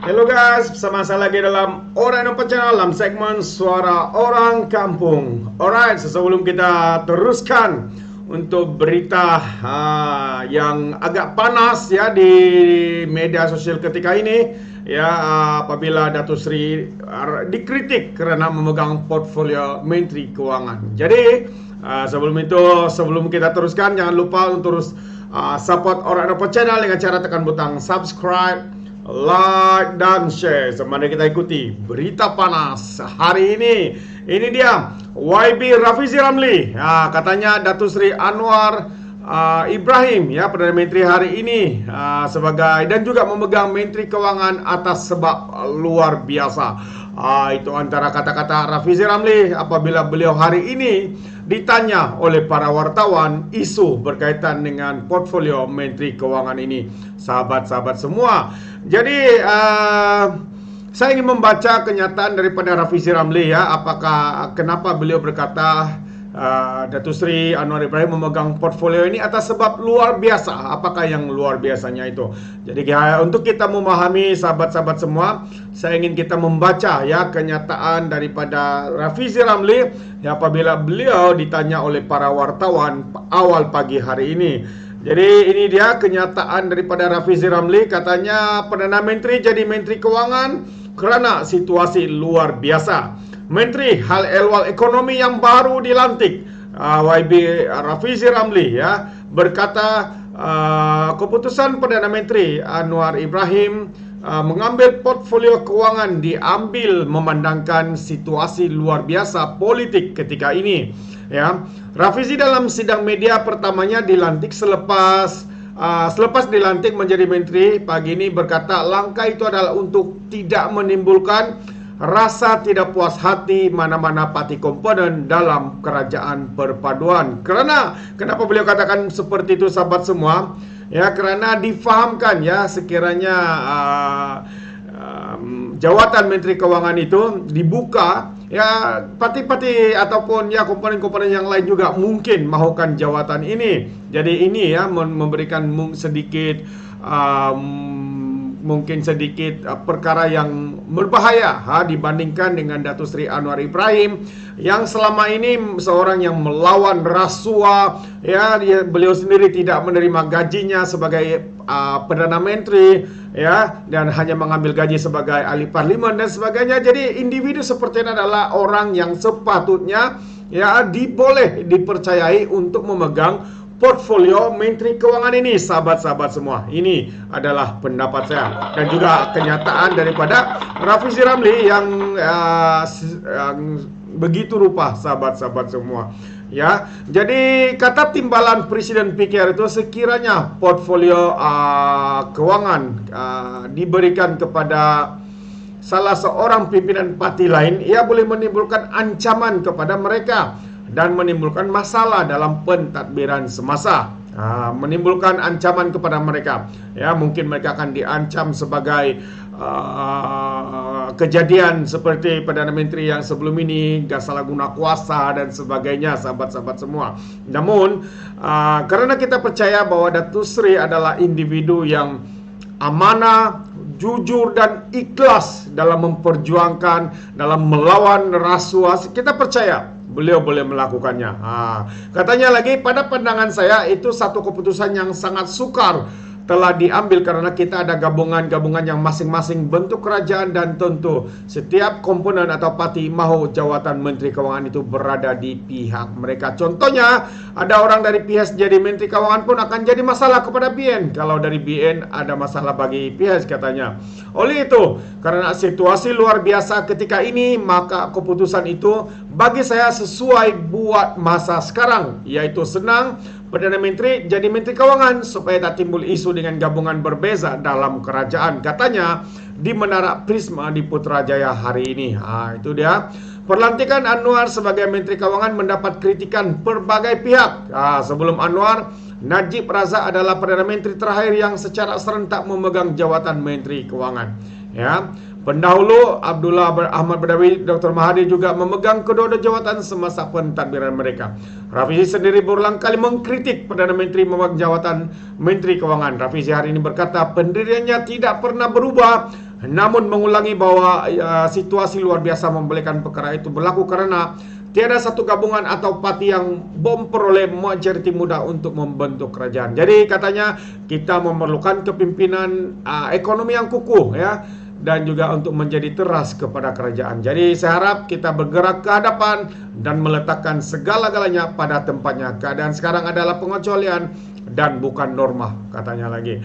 Hello guys, bersama saya lagi dalam Orang Apa Channel dalam segmen Suara Orang Kampung. Alright, sebelum kita teruskan untuk berita yang agak panas ya di media sosial ketika ini ya, apabila Datuk Seri dikritik kerana memegang portfolio Menteri Kewangan. Jadi sebelum kita teruskan, jangan lupa untuk terus support Orang Apa Channel dengan cara tekan butang subscribe, like dan share. Semari kita ikuti berita panas hari ini. Ini dia YB Rafizi Ramli. Katanya Datuk Seri Anwar Ibrahim ya, Perdana Menteri hari ini sebagai dan juga memegang Menteri Kewangan atas sebab luar biasa. Itu antara kata-kata Rafizi Ramli apabila beliau hari ini ditanya oleh para wartawan isu berkaitan dengan portfolio Menteri Kewangan ini. Sahabat-sahabat semua, jadi saya ingin membaca kenyataan daripada Rafizi Ramli ya. Kenapa beliau berkata Datuk Seri Anwar Ibrahim memegang portfolio ini atas sebab luar biasa. Apakah yang luar biasanya itu? Jadi untuk kita memahami sahabat-sahabat semua, saya ingin kita membaca ya kenyataan daripada Rafizi Ramli ya, apabila beliau ditanya oleh para wartawan awal pagi hari ini. Jadi ini dia kenyataan daripada Rafizi Ramli. Katanya Perdana Menteri jadi Menteri Kewangan kerana situasi luar biasa. Menteri Hal Ehwal Ekonomi yang baru dilantik, YB Rafizi Ramli ya, berkata keputusan Perdana Menteri Anwar Ibrahim mengambil portfolio kewangan diambil memandangkan situasi luar biasa politik ketika ini ya. Rafizi dalam sidang media pertamanya dilantik selepas dilantik menjadi menteri pagi ini berkata langkah itu adalah untuk tidak menimbulkan rasa tidak puas hati mana-mana parti komponen dalam kerajaan perpaduan. Kenapa beliau katakan seperti itu sahabat semua? Ya, kerana difahamkan ya, sekiranya jawatan Menteri Kewangan itu dibuka ya, parti-parti ataupun ya komponen-komponen yang lain juga mungkin mahukan jawatan ini. Jadi ini ya memberikan sedikit mungkin sedikit perkara yang berbahaya dibandingkan dengan Datuk Seri Anwar Ibrahim yang selama ini seorang yang melawan rasuah ya. Beliau sendiri tidak menerima gajinya sebagai Perdana Menteri ya, dan hanya mengambil gaji sebagai ahli parlimen dan sebagainya. Jadi individu seperti ini adalah orang yang sepatutnya ya boleh dipercayai untuk memegang portfolio Menteri Kewangan ini. Sahabat-sahabat semua, ini adalah pendapat saya dan juga kenyataan daripada Rafizi Ramli yang begitu rupa sahabat-sahabat semua ya. Jadi kata timbalan Presiden PKR itu sekiranya portfolio kewangan diberikan kepada salah seorang pimpinan parti lain, ia boleh menimbulkan ancaman kepada mereka dan menimbulkan masalah dalam pentadbiran semasa. Menimbulkan ancaman kepada mereka ya, mungkin mereka akan diancam sebagai kejadian seperti Perdana Menteri yang sebelum ini, salah guna kuasa dan sebagainya sahabat-sahabat semua. Namun kerana kita percaya bahwa Datuk Seri adalah individu yang amanah, jujur dan ikhlas dalam memperjuangkan, dalam melawan rasuah, kita percaya beliau boleh melakukannya. Katanya lagi, pada pandangan saya itu satu keputusan yang sangat sukar telah diambil karena kita ada gabungan-gabungan yang masing-masing bentuk kerajaan dan tentu setiap komponen atau parti mahu jawatan Menteri Kewangan itu berada di pihak mereka. Contohnya, ada orang dari PS jadi Menteri Kewangan pun akan jadi masalah kepada BN. Kalau dari BN ada masalah bagi PS katanya. Oleh itu, karena situasi luar biasa ketika ini, maka keputusan itu bagi saya sesuai buat masa sekarang, yaitu senang Perdana Menteri jadi Menteri Kewangan supaya tak timbul isu dengan gabungan berbeza dalam kerajaan. Katanya di Menara Prisma di Putrajaya hari ini. Itu dia. Perlantikan Anwar sebagai Menteri Kewangan mendapat kritikan berbagai pihak. Sebelum Anwar, Najib Razak adalah Perdana Menteri terakhir yang secara serentak memegang jawatan Menteri Kewangan. Ya, Pendahulu Abdullah Ahmad Badawi, Dr. Mahathir juga memegang kedua-dua jawatan semasa pentadbiran mereka. Rafizi sendiri berulang kali mengkritik Perdana Menteri memegang jawatan Menteri Kewangan. Rafizi hari ini berkata pendiriannya tidak pernah berubah, namun mengulangi bahwa situasi luar biasa membolehkan perkara itu berlaku karena tiada satu gabungan atau parti yang memperoleh majoriti mudah untuk membentuk kerajaan. Jadi katanya kita memerlukan kepimpinan ekonomi yang kukuh, ya, dan juga untuk menjadi teras kepada kerajaan. Jadi saya harap kita bergerak ke hadapan dan meletakkan segala-galanya pada tempatnya. Keadaan sekarang adalah pengecualian dan bukan norma, katanya lagi.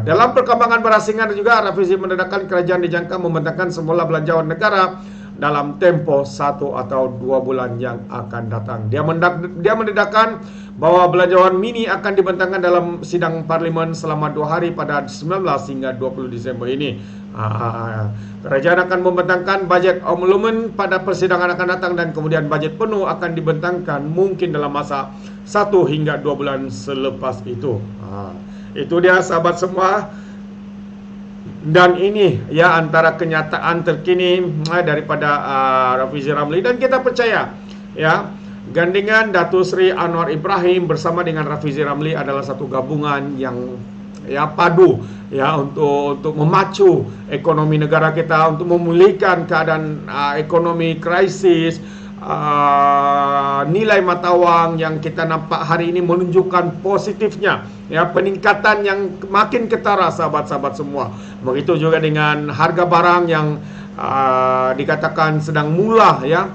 Dalam perkembangan berasingan juga, Rafizi mendedahkan kerajaan dijangka membentangkan semula belanjawan negara dalam tempo 1 atau 2 bulan yang akan datang. Dia mendedahkan bahwa belanjawan mini akan dibentangkan dalam sidang parlimen selama 2 hari pada 19 hingga 20 Disember ini. Kerajaan akan membentangkan bajet omlumen pada persidangan akan datang dan kemudian bajet penuh akan dibentangkan mungkin dalam masa 1 hingga 2 bulan selepas itu. Itu dia sahabat semua. Dan ini ya antara kenyataan terkini daripada Rafizi Ramli, dan kita percaya ya gandingan Datuk Seri Anwar Ibrahim bersama dengan Rafizi Ramli adalah satu gabungan yang ya padu ya untuk memacu ekonomi negara kita, untuk memulihkan keadaan ekonomi krisis. Nilai mata wang yang kita nampak hari ini menunjukkan positifnya ya, peningkatan yang makin ketara sahabat-sahabat semua. Begitu juga dengan harga barang yang dikatakan sedang mula ya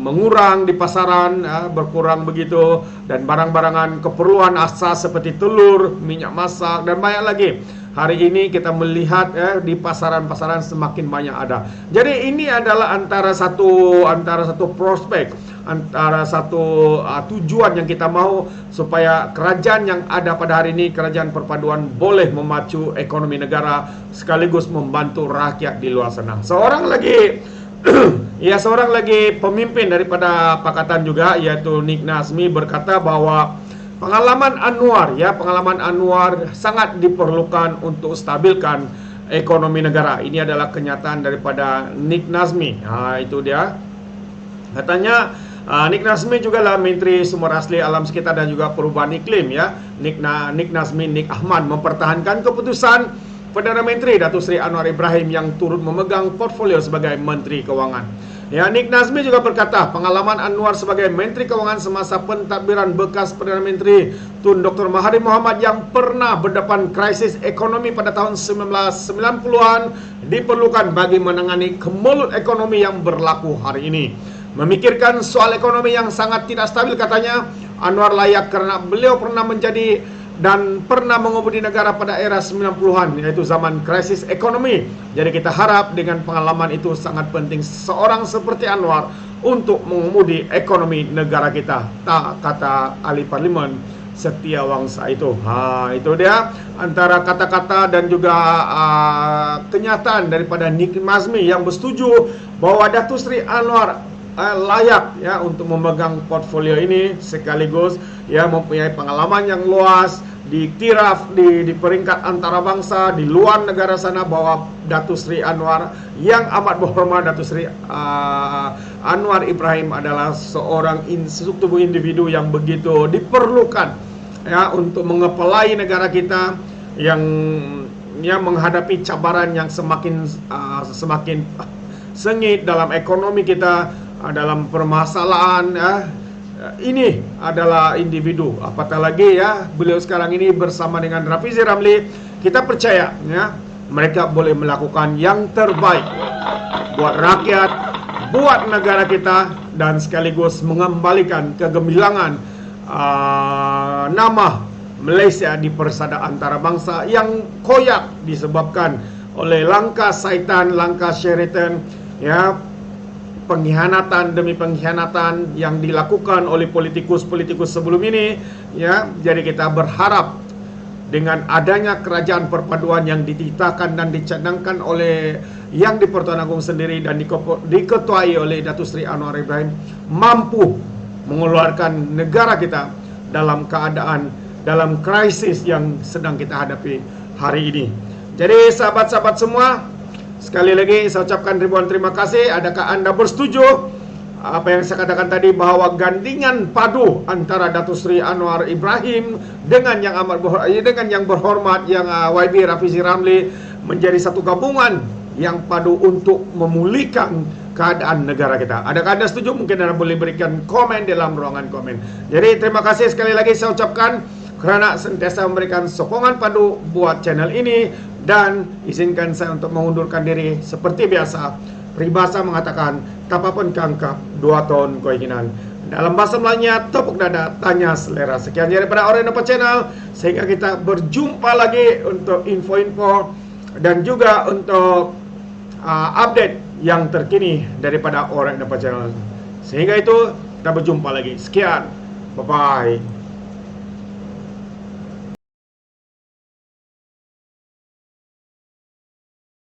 mengurang di pasaran, berkurang begitu, dan barang-barangan keperluan asas seperti telur, minyak masak dan banyak lagi. Hari ini kita melihat di pasaran-pasaran semakin banyak ada. Jadi ini adalah antara satu prospek, antara satu tujuan yang kita mau supaya kerajaan yang ada pada hari ini, kerajaan perpaduan, boleh memacu ekonomi negara sekaligus membantu rakyat di luar sana. Seorang lagi pemimpin daripada pakatan juga, yaitu Nik Nazmi, berkata bahwa pengalaman Anwar sangat diperlukan untuk stabilkan ekonomi negara. Ini adalah kenyataan daripada Nik Nazmi. Itu dia. Katanya Nik Nazmi juga lah Menteri Sumber Asli Alam Sekitar dan juga Perubahan Iklim ya. Nik Nazmi Nik Ahmad mempertahankan keputusan Perdana Menteri Datuk Seri Anwar Ibrahim yang turut memegang portfolio sebagai Menteri Kewangan. Ya, Nik Nazmi juga berkata pengalaman Anwar sebagai Menteri Kewangan semasa pentadbiran bekas Perdana Menteri Tun Dr. Mahathir Mohamad yang pernah berdepan krisis ekonomi pada tahun 1990-an diperlukan bagi menangani kemelut ekonomi yang berlaku hari ini. Memikirkan soal ekonomi yang sangat tidak stabil, katanya Anwar layak karena beliau pernah menjadi dan pernah mengemudi negara pada era 90-an, yaitu zaman krisis ekonomi. Jadi kita harap dengan pengalaman itu sangat penting seorang seperti Anwar untuk mengemudi ekonomi negara kita, kata ahli parlimen Setiawangsa itu. Itu dia antara kata-kata dan juga kenyataan daripada Nik Nazmi yang bersetuju bahwa Datuk Seri Anwar layak ya untuk memegang portfolio ini, sekaligus ya mempunyai pengalaman yang luas diiktiraf di peringkat antarabangsa di luar negara sana, bahwa Datuk Seri Anwar yang amat berhormat Datuk Seri Anwar Ibrahim adalah seorang tubuh individu yang begitu diperlukan ya untuk mengepelai negara kita yang menghadapi cabaran yang semakin sengit dalam ekonomi kita, dalam permasalahan ini adalah individu, apatah lagi ya beliau sekarang ini bersama dengan Rafizi Ramli. Kita percaya ya mereka boleh melakukan yang terbaik buat rakyat, buat negara kita, dan sekaligus mengembalikan kegemilangan nama Malaysia di persada antarabangsa yang koyak disebabkan oleh langkah Saitan, langkah Sheraton ya, pengkhianatan demi pengkhianatan yang dilakukan oleh politikus-politikus sebelum ini ya. Jadi kita berharap dengan adanya kerajaan perpaduan yang dititahkan dan dicadangkan oleh Yang di-Pertuan Agong sendiri dan diketuai oleh Datuk Seri Anwar Ibrahim, mampu mengeluarkan negara kita dalam keadaan dalam krisis yang sedang kita hadapi hari ini. Jadi sahabat-sahabat semua, Sekali lagi saya ucapkan ribuan terima kasih. Adakah Anda bersetuju apa yang saya katakan tadi, bahwa gandingan padu antara Datuk Seri Anwar Ibrahim dengan yang berhormat yang YB Rafizi Ramli menjadi satu gabungan yang padu untuk memulihkan keadaan negara kita? Adakah Anda setuju? Mungkin Anda boleh berikan komen dalam ruangan komen. Jadi terima kasih sekali lagi saya ucapkan kerana sentiasa memberikan sokongan padu buat channel ini, dan izinkan saya untuk mengundurkan diri seperti biasa. Peribahasa mengatakan, tapapun kangkap, 2 ton keinginan. Dalam bahasa Melayunya, tepuk dada, tanya selera. Sekian daripada Orang Dapat Channel. Sehingga kita berjumpa lagi untuk info-info dan juga untuk update yang terkini daripada Orang Dapat Channel. Sehingga itu, kita berjumpa lagi. Sekian. Bye-bye.